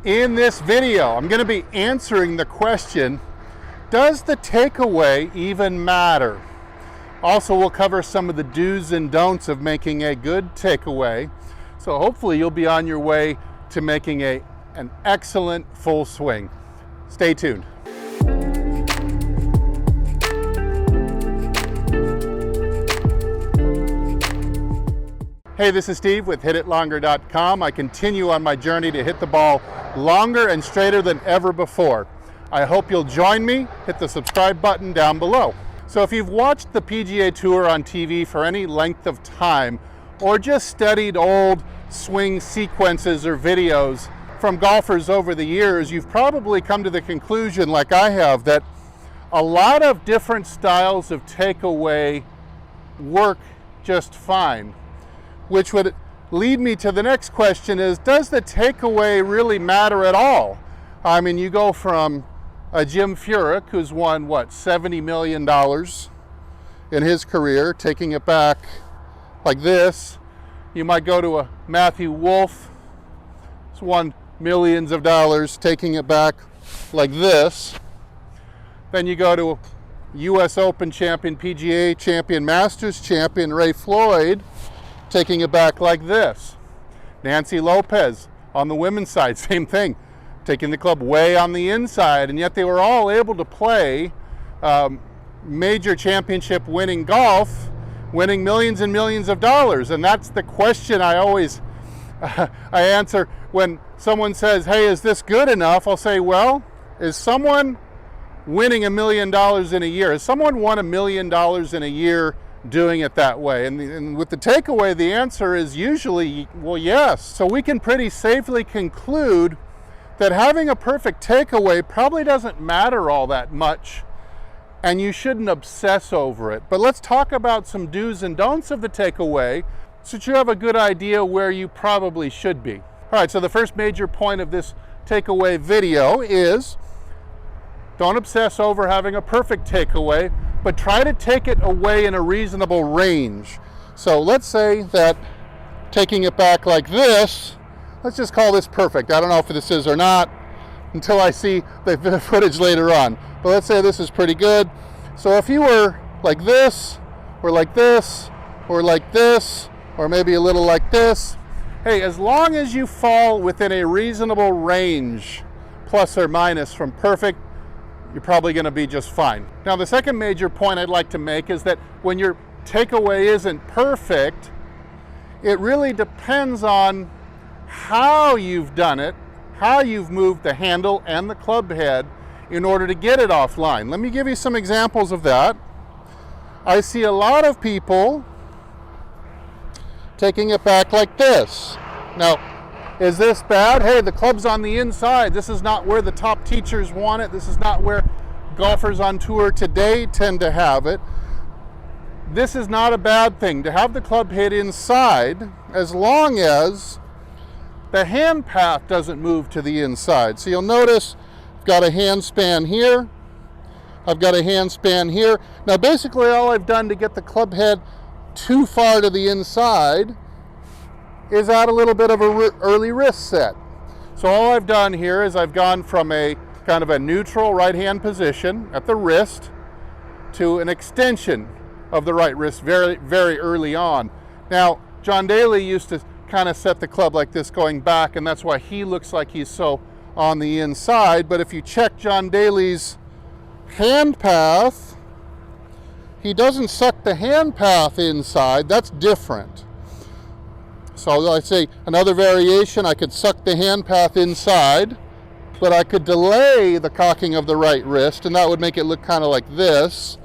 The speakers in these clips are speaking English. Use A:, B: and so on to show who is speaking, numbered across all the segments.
A: In this video, I'm going to be answering the question, does the takeaway even matter? Also, we'll cover some of the do's and don'ts of making a good takeaway. So hopefully you'll be on your way to making an excellent full swing. Stay tuned. Hey, this is Steve with HitItLonger.com. I continue on my journey to hit the ball longer and straighter than ever before. I hope you'll join me. Hit the subscribe button down below. So if you've watched the PGA Tour on TV for any length of time, or just studied old swing sequences or videos from golfers over the years, you've probably come to the conclusion, like I have, that a lot of different styles of takeaway work just fine. Which would lead me to the next question is, does the takeaway really matter at all? I mean, you go from a Jim Furyk, who's won, what, $70 million in his career, taking it back like this. You might go to a Matthew Wolff, who's won millions of dollars, taking it back like this. Then you go to US Open champion, PGA champion, Masters champion, Ray Floyd, taking it back like this. Nancy Lopez on the women's side, same thing, taking the club way on the inside, and yet they were all able to play major championship winning golf, winning millions and millions of dollars. And that's the question I always I answer when someone says, hey, is this good enough? I'll say, well, is someone winning $1 million in a year? Has someone won $1 million in a year doing it that way? And with the takeaway, the answer is usually, well, yes. So we can pretty safely conclude that having a perfect takeaway probably doesn't matter all that much, and you shouldn't obsess over it. But let's talk about some do's and don'ts of the takeaway so that you have a good idea where you probably should be. All right, so the first major point of this takeaway video is, don't obsess over having a perfect takeaway, but try to take it away in a reasonable range. So let's say that taking it back like this, let's just call this perfect. I don't know if this is or not until I see the footage later on. But let's say this is pretty good. So if you were like this, or like this, or like this, or maybe a little like this, hey, as long as you fall within a reasonable range, plus or minus from perfect, you're probably going to be just fine. Now, the second major point I'd like to make is that when your takeaway isn't perfect, it really depends on how you've done it, how you've moved the handle and the club head in order to get it offline. Let me give you some examples of that. I see a lot of people taking it back like this. Now, is this bad? Hey, the club's on the inside. This is not where the top teachers want it. This is not where golfers on tour today tend to have it. This is not a bad thing to have the club head inside, as long as the hand path doesn't move to the inside. So you'll notice I've got a hand span here. I've got a hand span here. Now basically all I've done to get the club head too far to the inside is add a little bit of a early wrist set. So all I've done here is I've gone from a kind of a neutral right hand position at the wrist to an extension of the right wrist very, very early on. Now, John Daly used to kind of set the club like this going back, and that's why he looks like he's so on the inside. But if you check John Daly's hand path, he doesn't suck the hand path inside. That's different. So I say another variation, I could suck the hand path inside, but I could delay the cocking of the right wrist, and that would make it look kind of like this.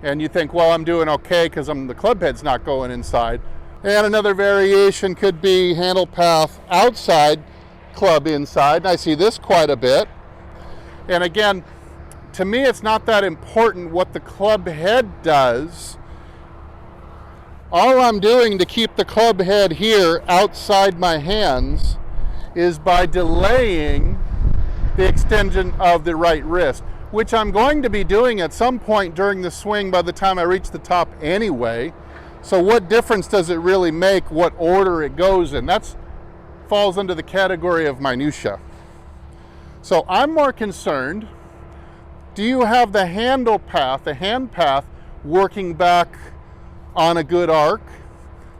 A: And you think, well, I'm doing okay because the club head's not going inside. And another variation could be handle path outside, club inside. And I see this quite a bit. And again, to me, it's not that important what the club head does. All I'm doing to keep the club head here outside my hands is by delaying the extension of the right wrist, which I'm going to be doing at some point during the swing by the time I reach the top anyway. So what difference does it really make what order it goes in? That falls under the category of minutia. So I'm more concerned, do you have the handle path, the hand path, working back on a good arc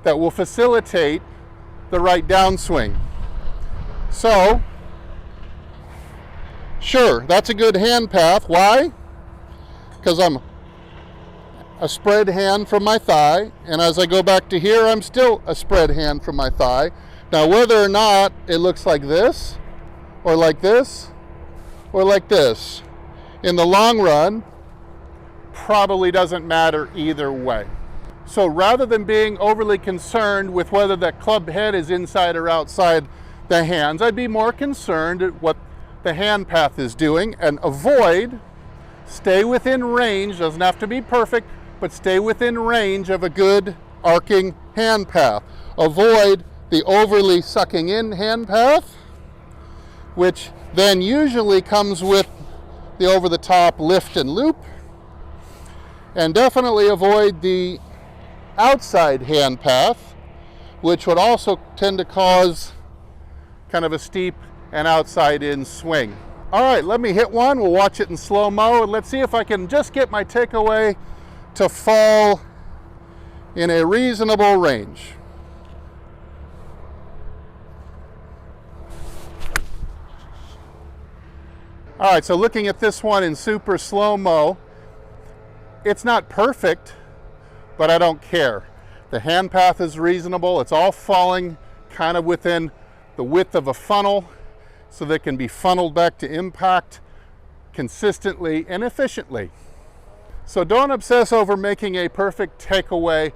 A: that will facilitate the right downswing? So, sure, that's a good hand path. Why? Because I'm a spread hand from my thigh, and as I go back to here, I'm still a spread hand from my thigh. Now, whether or not it looks like this, or like this, or like this, in the long run, probably doesn't matter either way. So rather than being overly concerned with whether that club head is inside or outside the hands, I'd be more concerned at what the hand path is doing, and avoid, stay within range, doesn't have to be perfect, but stay within range of a good arcing hand path. Avoid the overly sucking in hand path, which then usually comes with the over the top lift and loop. And definitely avoid the outside hand path, which would also tend to cause kind of a steep and outside in swing. All right, let me hit one. We'll watch it in slow-mo, and let's see if I can just get my takeaway to fall in a reasonable range. All right, so looking at this one in super slow-mo, it's not perfect, but I don't care. The hand path is reasonable. It's all falling kind of within the width of a funnel, so that it can be funneled back to impact consistently and efficiently. So don't obsess over making a perfect takeaway.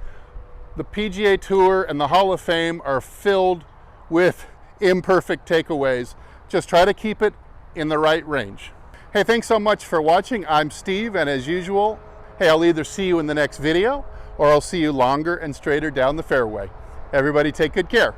A: The PGA Tour and the Hall of Fame are filled with imperfect takeaways. Just try to keep it in the right range. Hey, thanks so much for watching. I'm Steve, and as usual, hey, I'll either see you in the next video or I'll see you longer and straighter down the fairway. Everybody take good care.